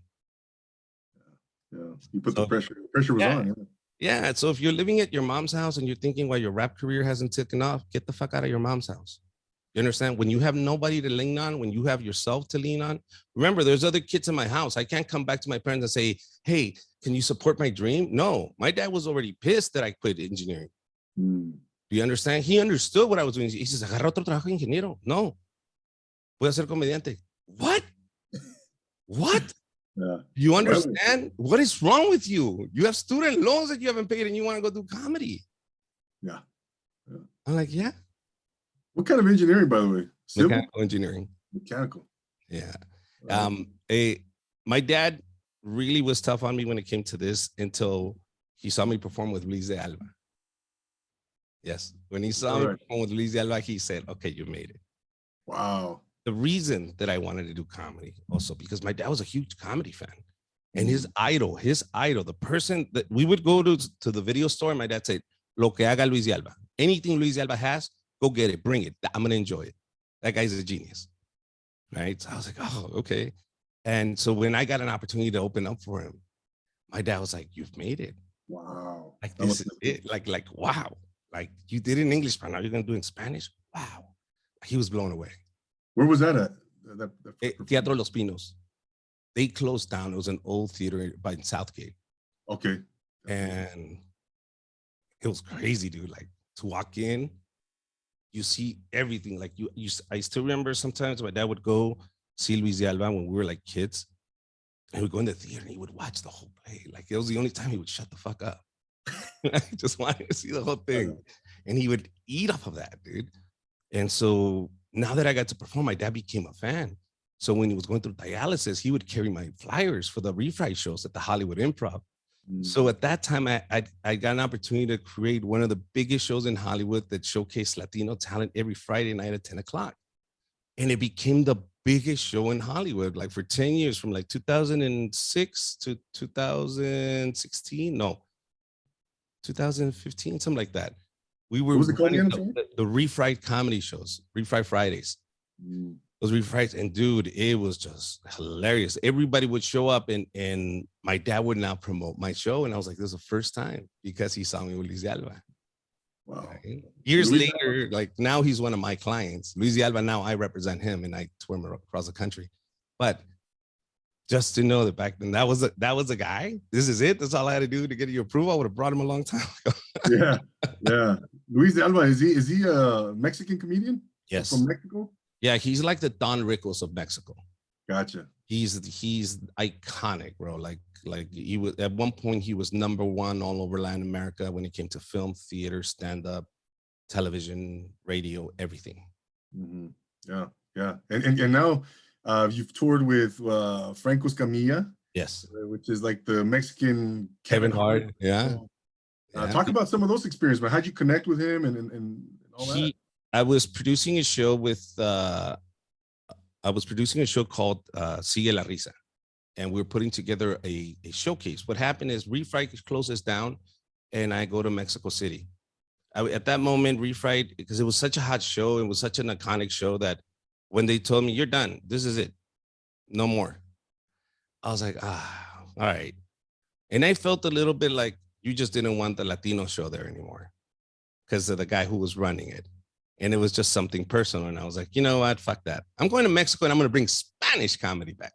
Yeah, you put the pressure. The pressure was on. Yeah. So if you're living at your mom's house and you're thinking why your rap career hasn't taken off, get the fuck out of your mom's house. You understand? When you have nobody to lean on, when you have yourself to lean on, remember, there's other kids in my house. I can't come back to my parents and say, hey, can you support my dream? No, my dad was already pissed that I quit engineering. Do you understand? He understood what I was doing. He says, agarra otro trabajo de ingeniero. No, voy a ser comediante. What? What? Yeah. You understand? What is wrong with you? You have student loans that you haven't paid and you want to go do comedy. Yeah. I'm like, yeah. What kind of engineering, by the way? Civil? Mechanical engineering. Mechanical. Yeah. My dad really was tough on me when it came to this until he saw me perform with Luis de Alba. Yes. When he saw me perform with Luis de Alba, he said, okay, you made it. Wow. The reason that I wanted to do comedy also because my dad was a huge comedy fan. And his idol, the person that we would go to the video store, and my dad said, lo que haga Luis de Alba. Anything Luis de Alba has, go get it, bring it. I'm going to enjoy it. That guy's a genius. Right? So I was like, oh, okay. And so when I got an opportunity to open up for him, my dad was like, you've made it. Wow. Like, this is it. Like, wow. Like, you did it in English, but now you're going to do it in Spanish? Wow. He was blown away. Where was that at? Teatro Los Pinos. They closed down. It was an old theater by Southgate. Okay. And it was crazy, dude. Like, to walk in, you see everything. Like I still remember sometimes my dad would go see Luis de Alba when we were like kids, and we'd go in the theater and he would watch the whole play. Like it was the only time he would shut the fuck up. I just wanted to see the whole thing, and he would eat off of that, dude. And so now that I got to perform, my dad became a fan. So when he was going through dialysis, he would carry my flyers for the refried shows at the Hollywood Improv. So at that time, I got an opportunity to create one of the biggest shows in Hollywood that showcased Latino talent every Friday night at 10 o'clock. And it became the biggest show in Hollywood, like for 10 years, from like 2006 to 2016, no, 2015, something like that. We were running the refried comedy shows, refried Fridays. Those refrieds, and dude, it was just hilarious. Everybody would show up, and my dad would now promote my show, and I was like, this is the first time because he saw me with Luis de Alba. Wow. Right? Years later, like now he's one of my clients. Luis de Alba, now I represent him and I tour him across the country. But just to know that back then that was a guy. This is it. That's all I had to do to get your approval. I would have brought him a long time ago. Yeah. Luis de Alba, is he a Mexican comedian? Yes. From Mexico? Yeah, he's like the Don Rickles of Mexico. Gotcha. He's iconic, bro. Like he was at one point, he was #1 all over Latin America when it came to film, theater, stand-up, television, radio, everything. Yeah. And now you've toured with Frank Escamilla. Yes. Which is like the Mexican Kevin Hart. Yeah. Talk about some of those experiences, but how'd you connect with him and all that? I was producing a show called Sigue la Risa, and we were putting together a showcase. What happened is Refried closes down, and I go to Mexico City. At that moment, Refried, because it was such a hot show, it was such an iconic show that when they told me, you're done, this is it, no more. I was like, all right. And I felt a little bit like you just didn't want the Latino show there anymore because of the guy who was running it. And it was just something personal. And I was like, you know what? Fuck that. I'm going to Mexico and I'm going to bring Spanish comedy back.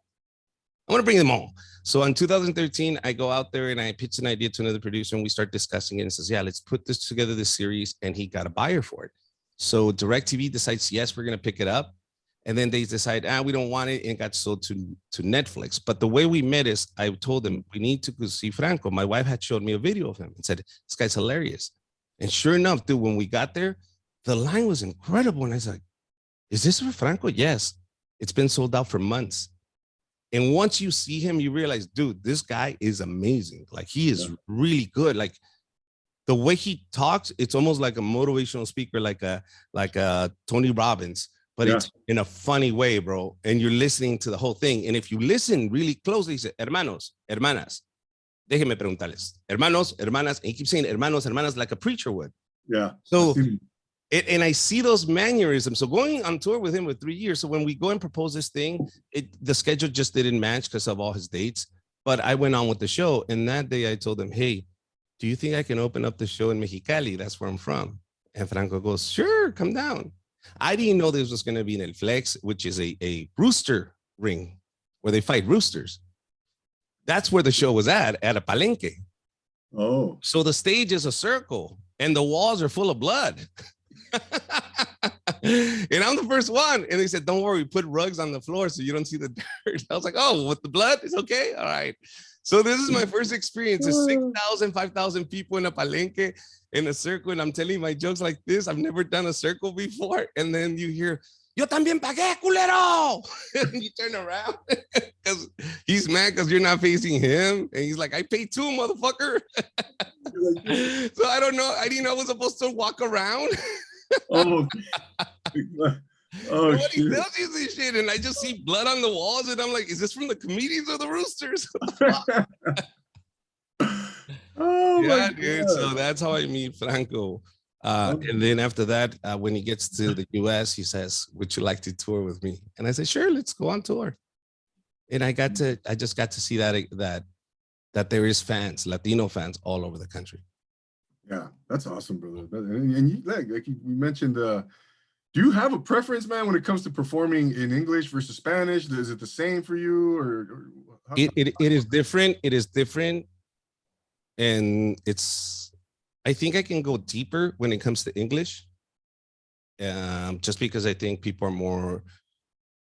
I want to bring them all. So in 2013, I go out there and I pitch an idea to another producer and we start discussing it and says, yeah, let's put this together, this series. And he got a buyer for it. So DirecTV decides, yes, we're going to pick it up. And then they decide, we don't want it, and got sold to Netflix. But the way we met is I told them, we need to go see Franco. My wife had showed me a video of him and said, this guy's hilarious. And sure enough, dude, when we got there, the line was incredible. And I was like, is this for Franco? Yes. It's been sold out for months. And once you see him, you realize, dude, this guy is amazing. Like, he is really good. Like, the way he talks, it's almost like a motivational speaker, like a Tony Robbins, but it's in a funny way, bro. And you're listening to the whole thing. And if you listen really closely, he said, hermanos, hermanas, déjenme preguntarles, hermanos, hermanas, and he keeps saying hermanos, hermanas, like a preacher would. Yeah. So, and I see those mannerisms. So going on tour with him for 3 years. So when we go and propose this thing, the schedule just didn't match because of all his dates. But I went on with the show. And that day I told him, hey, do you think I can open up the show in Mexicali? That's where I'm from. And Franco goes, sure, come down. I didn't know this was going to be in El Flex, which is a rooster ring where they fight roosters. That's where the show was at a palenque. Oh. So the stage is a circle and the walls are full of blood. And I'm the first one. And they said, don't worry, put rugs on the floor so you don't see the dirt. I was like, oh, with the blood? It's okay. All right. So this is my first experience. It's 6,000, 5,000 people in a palenque in a circle. And I'm telling my jokes like this. I've never done a circle before. And then you hear, yo también pagué, culero. And you turn around because he's mad because you're not facing him. And he's like, I paid too, motherfucker. So I don't know. I didn't know I was supposed to walk around. Oh, oh, nobody tells you this shit, and I just see blood on the walls, and I'm like, is this from the comedians or the roosters? Oh, yeah, dude. So that's how I meet Franco. And then after that, when he gets to the US, he says, would you like to tour with me? And I said, sure, let's go on tour. And I just got to see that there is fans, Latino fans all over the country. Yeah, that's awesome, brother. And you, like you mentioned, do you have a preference, man, when it comes to performing in English versus Spanish? Is it the same for you, or it is different? It is different, and I think I can go deeper when it comes to English, just because I think people are more,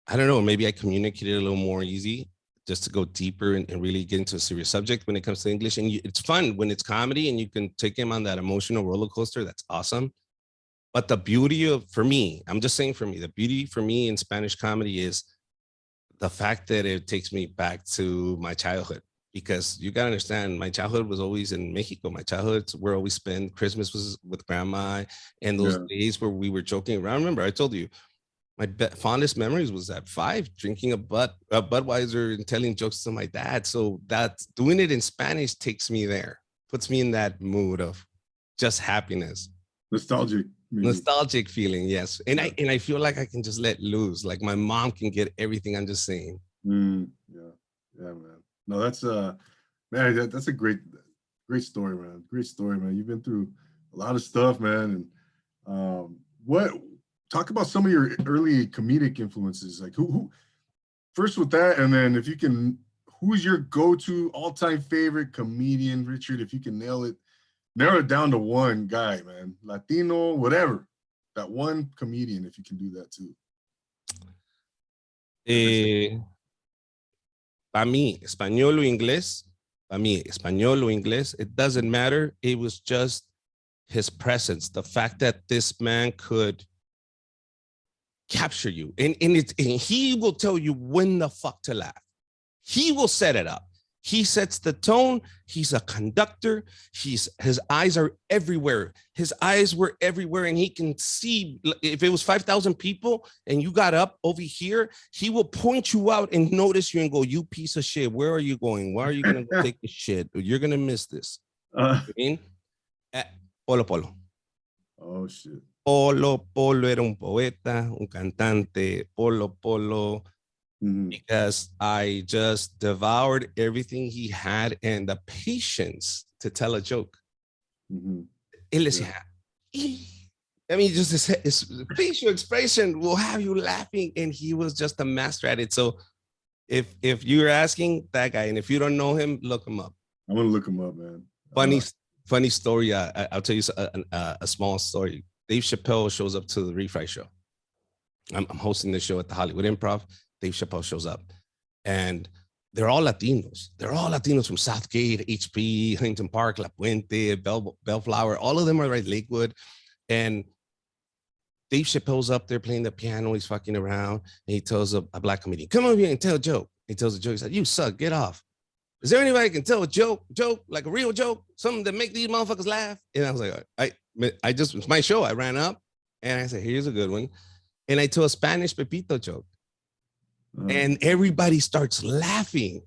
I don't know, maybe I communicate it a little more easy, just to go deeper and really get into a serious subject when it comes to English. And it's fun when it's comedy and you can take him on that emotional roller coaster. That's awesome. But the beauty for me, I'm just saying for me, the beauty for me in Spanish comedy is the fact that it takes me back to my childhood. Because you gotta understand, my childhood was always in Mexico. My childhood, where we spent Christmas was with grandma, and those days where we were joking around. Remember, I told you, my fondest memories was at 5, drinking a Budweiser and telling jokes to my dad. So that doing it in Spanish takes me there, puts me in that mood of just happiness. Nostalgic. Maybe. Nostalgic feeling, yes. And I feel like I can just let loose. Like my mom can get everything I'm just saying. Yeah, man. No, that's man, that's a great story, man. Great story, man. You've been through a lot of stuff, man. And talk about some of your early comedic influences. Like who first with that, and then if you can, who's your go-to all-time favorite comedian, Richard? If you can narrow it down to one guy, man, Latino, whatever, that one comedian, if you can do that too. Para mí, español o inglés, it doesn't matter. It was just his presence, the fact that this man could capture you, and he will tell you when the fuck to laugh. He will set it up. He sets the tone. He's a conductor. His eyes are everywhere. His eyes were everywhere, and he can see if it was 5,000 people and you got up over here, he will point you out and notice you and go, you piece of shit, where are you going? Why are you going to go take the shit? You're going to miss this. Polo. Oh, shit. Polo era un poeta, un cantante, Polo. Because I just devoured everything he had and the patience to tell a joke. Él decía, I mean, just his facial expression will have you laughing, and he was just a master at it. So if you're asking, that guy, and if you don't know him, look him up. I'm gonna look him up, man. Funny story. I'll tell you a small story. Dave Chappelle shows up to the Refry show. I'm hosting the show at the Hollywood Improv. Dave Chappelle shows up, and they're all Latinos. They're all Latinos from Southgate, HP, Huntington Park, La Puente, Bellflower. All of them are right Lakewood. And Dave Chappelle's up there playing the piano. He's fucking around, and he tells a black comedian, "Come over here and tell a joke." He tells a joke. He's like, "You suck. Get off." Is there anybody can tell a joke, like a real joke, something that make these motherfuckers laugh? And I was like, I just, it's my show. I ran up and I said, here's a good one. And I told a Spanish Pepito joke. And everybody starts laughing.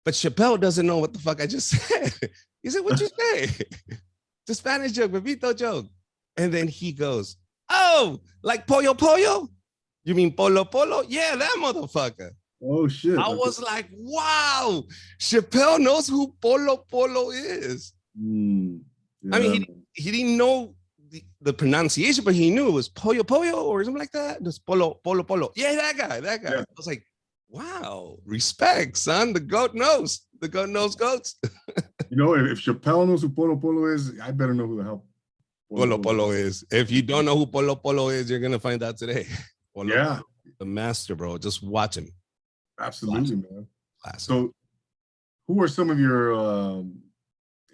But Chappelle doesn't know what the fuck I just said. He said, "What'd you say?" The Spanish joke, Pepito joke. And then he goes, "Oh, like pollo pollo? You mean polo polo? Yeah, that motherfucker." Oh shit! I was like, wow, Chappelle knows who Polo Polo is. Yeah. I mean, he didn't know the pronunciation, but he knew it was Pollo Pollo or something like that. Just Polo Polo. Yeah, that guy. Yeah. I was like, wow, respect, son. The goat knows. The goat knows goats. You know, if Chappelle knows who Polo Polo is, I better know who the hell Polo Polo is. If you don't know who Polo Polo is, you're gonna find out today. Polo Polo, the master, bro. Just watch him. Absolutely, man. Classic. So, who are some of your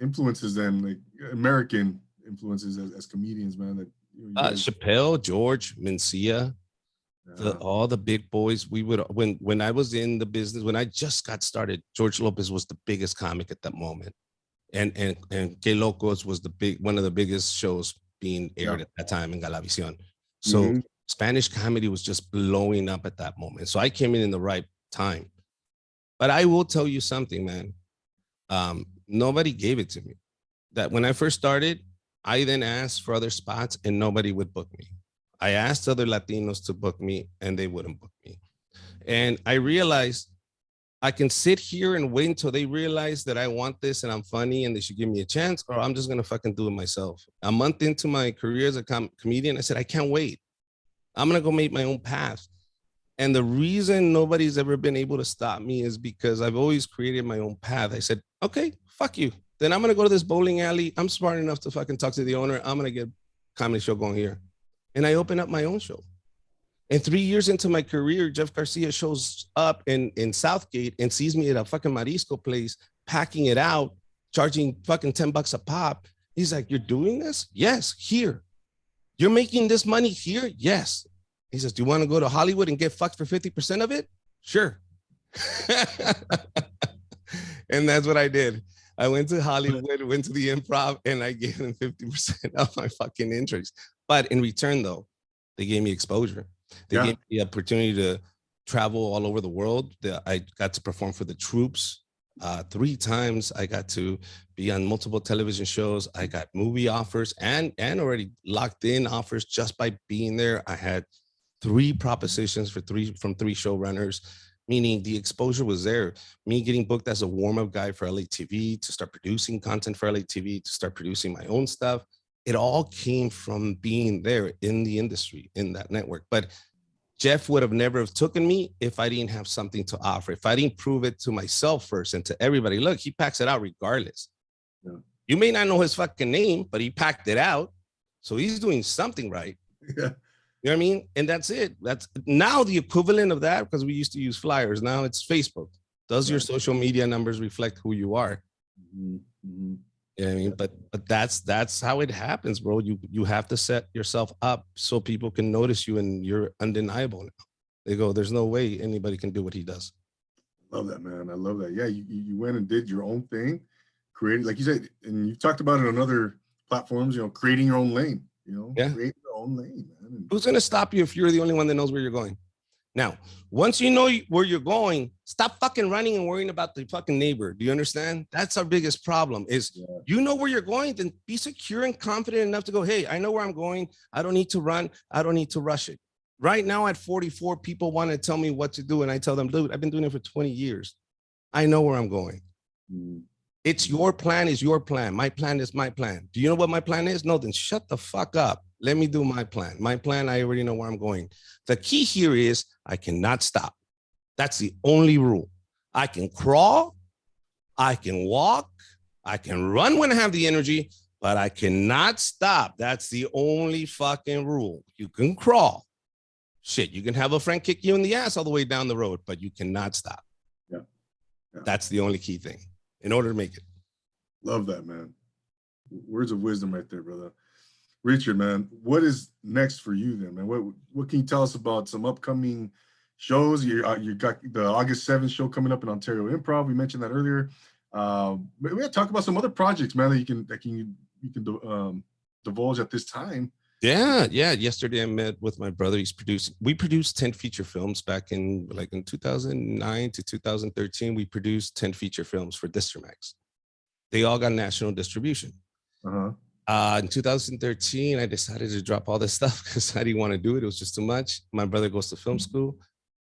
influences then, like American influences as comedians, man? That Chappelle, George, Mencia, all the big boys. We would when I was in the business, when I just got started, George Lopez was the biggest comic at that moment, and Que Locos was one of the biggest shows being aired at that time in Galavisión. So Spanish comedy was just blowing up at that moment. So I came in the right time. But I will tell you something, man. Nobody gave it to me. That when I first started, I then asked for other spots and nobody would book me. I asked other Latinos to book me and they wouldn't book me. And I realized I can sit here and wait until they realize that I want this and I'm funny and they should give me a chance, or I'm just gonna fucking do it myself. A month into my career as a comedian, I said, I can't wait. I'm gonna go make my own path. And the reason nobody's ever been able to stop me is because I've always created my own path. I said, okay, fuck you. Then I'm going to go to this bowling alley. I'm smart enough to fucking talk to the owner. I'm going to get a comedy show going here. And I open up my own show. And 3 years into my career, Jeff Garcia shows up in Southgate and sees me at a fucking Marisco place, packing it out, charging fucking $10 a pop. He's like, "You're doing this?" "Yes, here." "You're making this money here?" "Yes." He says, "Do you want to go to Hollywood and get fucked for 50% of it?" "Sure." And that's what I did. I went to Hollywood, went to the Improv, and I gave them 50% of my fucking interest. But in return, though, they gave me exposure. They gave me the opportunity to travel all over the world. I got to perform for the troops 3 times. I got to be on multiple television shows. I got movie offers and already locked in offers just by being there. I had 3 propositions from 3 showrunners, meaning the exposure was there. Me getting booked as a warm-up guy for LATV, to start producing content for LATV, to start producing my own stuff. It all came from being there in the industry, in that network. But Jeff would have never have taken me if I didn't have something to offer. If I didn't prove it to myself first and to everybody. Look, he packs it out regardless. Yeah. You may not know his fucking name, but he packed it out. So he's doing something right. Yeah. You know what I mean? And that's it. That's now the equivalent of that, because we used to use flyers. Now it's Facebook. Does your social media numbers reflect who you are? Mm-hmm. You know what I mean? But that's how it happens, bro. You have to set yourself up so people can notice you and you're undeniable now. They go, there's no way anybody can do what he does. I love that, man. I love that. Yeah, you went and did your own thing, created, like you said, and you talked about it on other platforms, creating your own lane, create your own lane, man. Who's going to stop you if you're the only one that knows where you're going? Now, once you know where you're going, stop fucking running and worrying about the fucking neighbor. Do you understand? That's our biggest problem is you know where you're going, then be secure and confident enough to go, hey, I know where I'm going. I don't need to run. I don't need to rush it. Right now at 44, people want to tell me what to do. And I tell them, dude, I've been doing it for 20 years. I know where I'm going. It's your plan is your plan. My plan is my plan. Do you know what my plan is? No, then shut the fuck up. Let me do my plan. My plan, I already know where I'm going. The key here is I cannot stop. That's the only rule. I can crawl, I can walk, I can run when I have the energy, but I cannot stop. That's the only fucking rule. You can crawl. Shit, you can have a friend kick you in the ass all the way down the road, but you cannot stop. Yeah. That's the only key thing in order to make it. Love that, man. Words of wisdom right there, brother. Richard, man, what is next for you then, man? What can you tell us about some upcoming shows. You got the August 7th show coming up in Ontario Improv. We mentioned that earlier. But we gotta talk about some other projects, man, that you can divulge at this time. Yeah. Yesterday I met with my brother. We produced 10 feature films back in 2009 to 2013. We produced 10 feature films for Distramax. They all got national distribution. In 2013, I decided to drop all this stuff because I didn't want to do it. It was just too much. My brother goes to film school.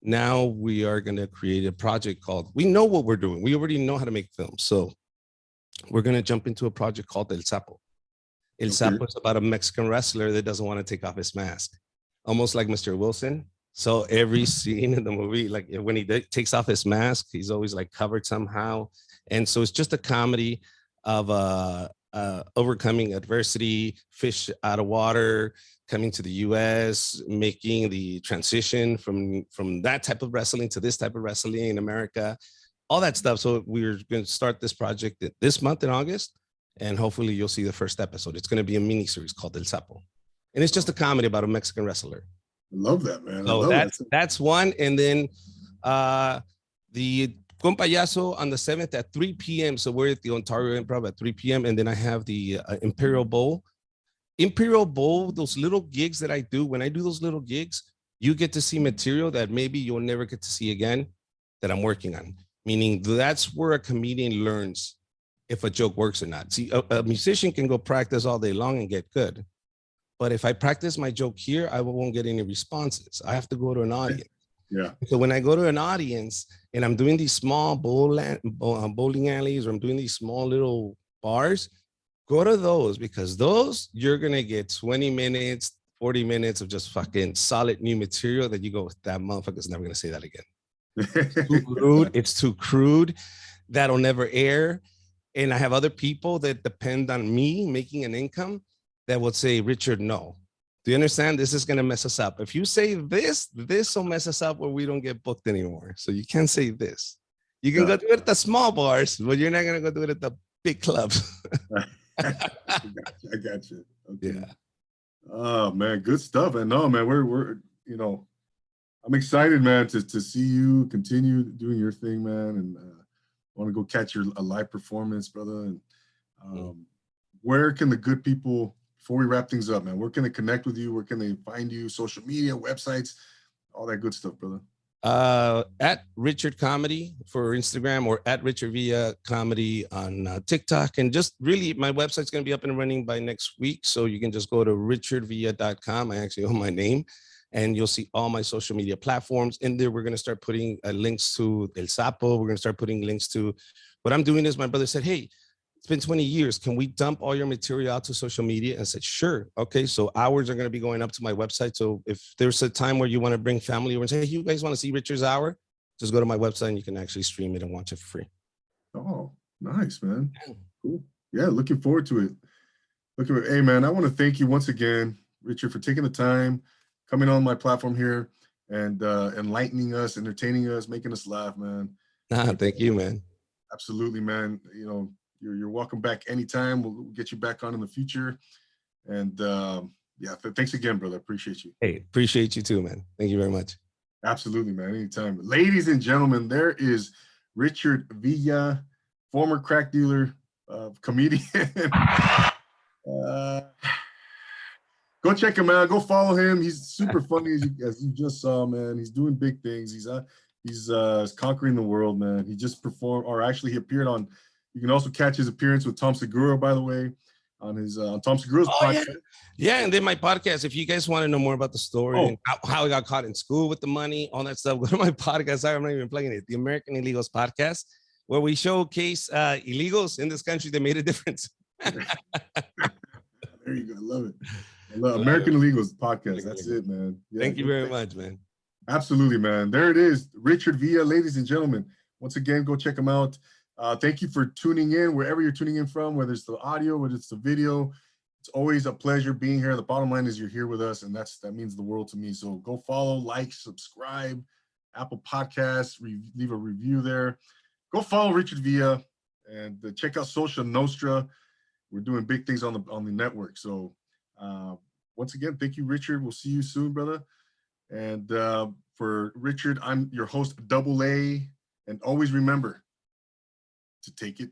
Now we are going to create a project called, we know what we're doing. We already know how to make films. So we're going to jump into a project called El Sapo. El Sapo is about a Mexican wrestler that doesn't want to take off his mask, almost like Mr. Wilson. So every scene in the movie, like when he takes off his mask, he's always like covered somehow. And so it's just a comedy of overcoming adversity, fish out of water, coming to the US, making the transition from that type of wrestling to this type of wrestling in America, all that stuff. So we're going to start this project this month in August, and hopefully you'll see the first episode. It's going to be a mini series called El Sapo, and it's just a comedy about a Mexican wrestler. I love that, man. So that's one. And then the Compayazo on the 7th at 3 p.m. So we're at the Ontario Improv at 3 p.m. And then I have the Imperial Bowl. Imperial Bowl, those little gigs that I do, when I do those little gigs, you get to see material that maybe you'll never get to see again that I'm working on. Meaning that's where a comedian learns if a joke works or not. See, a musician can go practice all day long and get good. But if I practice my joke here, I won't get any responses. I have to go to an audience. Yeah. So when I go to an audience and I'm doing these small bowling alleys, or I'm doing these small little bars, go to those, because those you're going to get 20 minutes, 40 minutes of just fucking solid new material that you go, that motherfucker's never going to say that again. It's too rude. It's too crude. That'll never air. And I have other people that depend on me making an income that would say, Richard, no. Do you understand? This is going to mess us up. If you say this will mess us up where we don't get booked anymore. So you can't say this. You can go do it at the small bars, but you're not going to go do it at the big clubs. I got you. Okay. Yeah. Oh man, good stuff. And no, man, we're I'm excited, man, to see you continue doing your thing, man. And want to go catch a live performance, brother. And where can the good people, before we wrap things up, man, where can they connect with you? Where can they find you? Social media, websites, all that good stuff, brother. At Richard Comedy for Instagram, or at Richard Villa Comedy on TikTok. And just really, my website's going to be up and running by next week. So you can just go to richardvilla.com. I actually own my name. And you'll see all my social media platforms. In there, we're going to start putting links to El Sapo. We're going to start putting links to what I'm doing. Is my brother said, hey, it's been 20 years. Can we dump all your material out to social media? And I said, sure. Okay. So hours are going to be going up to my website. So if there's a time where you want to bring family over and say, hey, you guys want to see Richard's hour? Just go to my website and you can actually stream it and watch it for free. Oh, nice, man. Cool. Yeah. Looking forward to it. Hey, man, I want to thank you once again, Richard, for taking the time, coming on my platform here and enlightening us, entertaining us, making us laugh, man. Thank you, man. Absolutely, man. You're welcome back anytime. We'll get you back on in the future. And thanks again, brother. Appreciate you. Hey, appreciate you too, man. Thank you very much. Absolutely, man. Anytime. Ladies and gentlemen, there is Richard Villa, former crack dealer, comedian. Go check him out. Go follow him. He's super funny, as you just saw, man. He's doing big things. He's conquering the world, man. He just performed, or actually he appeared on. You can also catch his appearance with Tom Segura, by the way, on his on Tom Segura's podcast. Yeah, and then my podcast. If you guys want to know more about the story and how I got caught in school with the money, all that stuff, go to my podcast. Sorry, I'm not even plugging it. The American Illegals Podcast, where we showcase illegals in this country that made a difference. There you go. I love it. I love American Illegals Podcast. That's it, man. Yeah, thank you very much, man. Absolutely, man. There it is. Richard Villa, ladies and gentlemen. Once again, go check him out. Thank you for tuning in, wherever you're tuning in from, whether it's the audio, whether it's the video. It's always a pleasure being here. The bottom line is you're here with us, and that means the world to me. So go follow, like, subscribe, Apple Podcasts, leave a review there. Go follow Richard Villa and check out Social Nostra. We're doing big things on the network. So once again, thank you, Richard. We'll see you soon, brother. And for Richard, I'm your host, Double A. And always remember to take it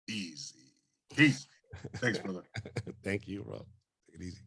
easy. Peace. Thanks, brother. Thank you, bro. Take it easy.